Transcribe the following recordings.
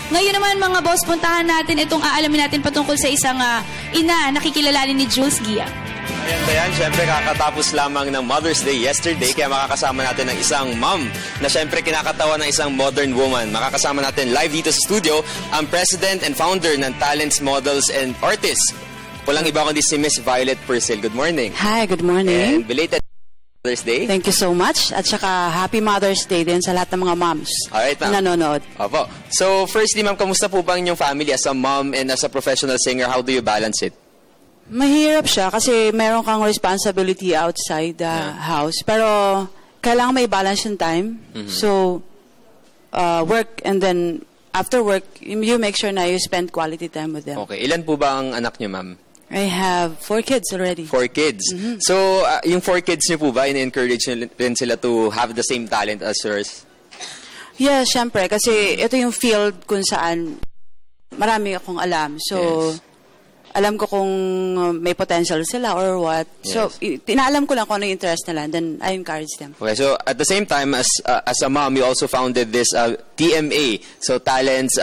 Ngayon naman mga boss, puntahan natin itong aalamin natin patungkol sa isang ina na kikilalanin ni Jules Gia. Ayan, Dayan, syempre kakatapos lamang ng Mother's Day yesterday, kaya makakasama natin ng isang mom na syempre kinakatawa ng isang modern woman. Makakasama natin live dito sa studio ang president and founder ng Talents, Models, and Artists. Walang iba kundi si Miss Violet Purcell. Good morning. Hi, good morning. And belated Mother's Day. Thank you so much. At saka Happy Mother's Day din sa lahat ng mga moms Alright, ma'am. na nanonood. Opo. So, firstly, ma'am, kamusta po ba ang inyong family as a mom and as a professional singer? How do you balance it? Mahirap siya kasi meron kang responsibility outside the house. Pero kailangan may balance yung time. So, work and then after work, you make sure na you spend quality time with them. Okay. Ilan po ba ang anak niyo, ma'am? I have 4 kids already. 4 kids. So, yung 4 kids niyo po ba, in-encourage rin sila to have the same talent as yours? Yeah, syempre. Kasi ito yung field kung saan marami akong alam. So, alam ko kung may potential sila or what. So, tinaalam ko lang kung ano yung interest nila and then I encourage them. Okay, so at the same time, as a mom, you also founded this TMA, so Talents,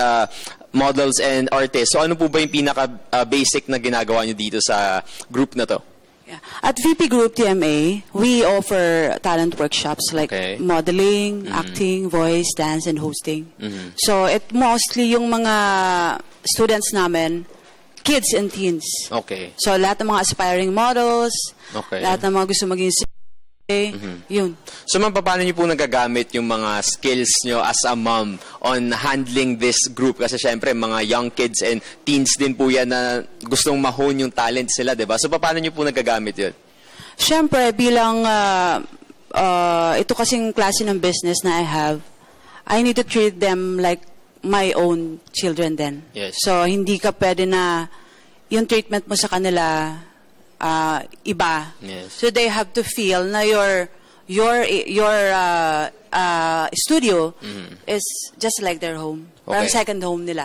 Models, and Artists. So ano po ba yung pinaka-basic na ginagawa nyo dito sa group na to? Yeah. At VP Group TMA, we offer talent workshops like modeling, acting, voice, dance, and hosting. So, it mostly yung mga students namin, kids and teens. Okay. So, lahat ng mga aspiring models, lahat ng mga gusto maging yun. So, ma'am, paano niyo po nagagamit yung mga skills niyo as a mom on handling this group? Kasi syempre, mga young kids and teens din po yan na gustong mahone yung talent sila, diba? So, paano niyo po nagagamit yun? Syempre, bilang ito kasing klase ng business na I have, I need to treat them like my own children then. Yes. So, hindi ka pwede na yung treatment mo sa kanila iba. Yes. So, they have to feel na your studio is just like their home. Parang second home nila.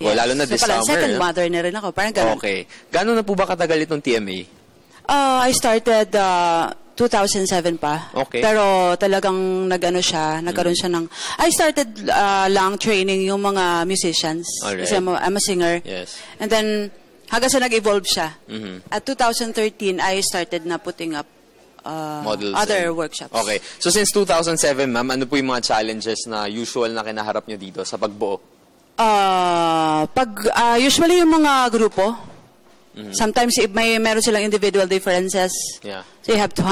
Well, lalo na this summer. Second mother na rin ako. Parang ganun. Okay. Gano'n na po ba katagal itong TMA? I started 2007 pa. Okay. Pero talagang nagkaroon siya ng... I started lang training yung mga musicians. Alright. Kasi I'm a singer. Yes. And then, hanggang sa nag-evolve siya. At 2013, I started na putting up other workshops. Okay. So, since 2007, ma'am, ano po yung mga challenges na usual na kinaharap nyo dito sa pagbuo? Usually yung mga grupo, sometimes meron silang individual differences. Yeah. So you have to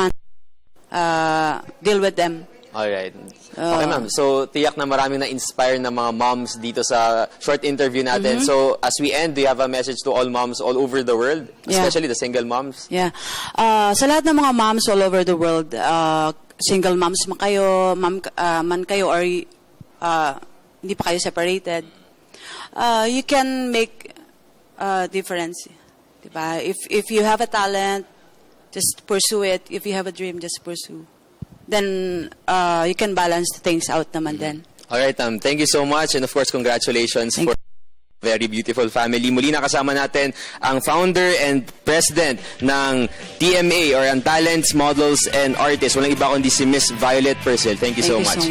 deal with them. Alright. Okay, ma'am. So, tiyak na maraming na-inspire na mga moms dito sa short interview natin. So, as we end, do you have a message to all moms all over the world? Especially the single moms? Yeah. Sa lahat ng mga moms all over the world, single moms man kayo, or hindi pa kayo separated, you can make a difference. Diba? If you have a talent, just pursue it. If you have a dream, just pursue. Then you can balance things out naman din. Alright, thank you so much, and of course, congratulations for a very beautiful family. Muli nakasama natin ang founder and president ng TMA or ang Talents, Models, and Artists. Walang iba kundi si Miss Violet Purcell. Thank you so much.